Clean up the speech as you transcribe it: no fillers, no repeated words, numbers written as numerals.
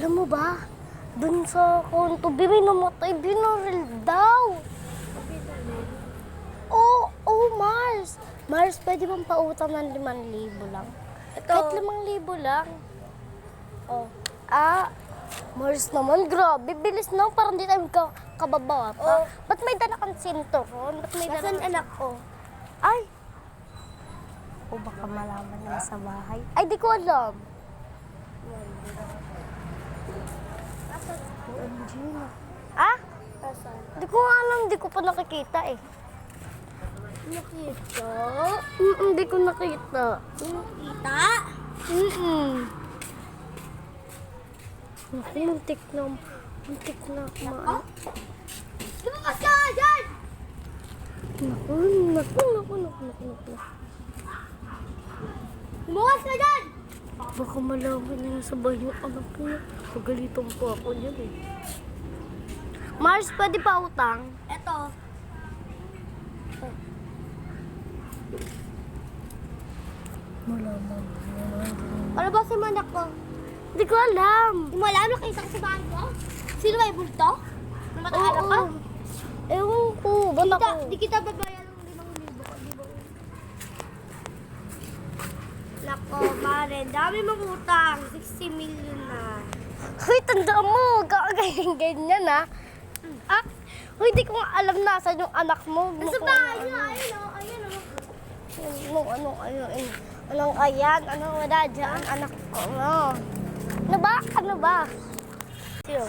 Alam mo ba, dun sa konto, may namatay, binaril daw. Oh, Mars. Mars, pwede bang pautang ng 5,000 lang? Ito. Kahit 5,000 lang. Oh. Mars naman, grabe. Bilis na, parang di tayo kababata. Oh. Ba't may dala kang sinturon? Ba't may dala Nasaan kang anak ko? Ay! O baka malaman na sa bahay. Ay, di ko alam. OMG na. Nasaan? Di ko alam, di ko pa nakikita eh. Nakita? Di ko nakita. Nakita? Naku, muntik na ma... Lumabas ka dyan! Naku. Lumabas ka dyan! Baka malaman na sa bahay yung anak niya. Pagalitan po ako niyan eh. Mars, pwede pa utang? Ito. Malaman. Ano ba si manak ko? Di ko alam. Di mo alam, nakita ko sa bahay ko? Sino may bulto? Namataanak ka? Ewan ko. Ba't ako? Di kita babayan ng 5,000 ko, di ba? Nako, pare, dami mong utang. 60 million na. Hoy, tanda mo. Ganyan ha. Hoy, di ko nga alam nasan yung anak mo. Nasa bahay niya, ayun o. Anong ayan? Anong wala dyan? Anak ko. Ano ba? Sino?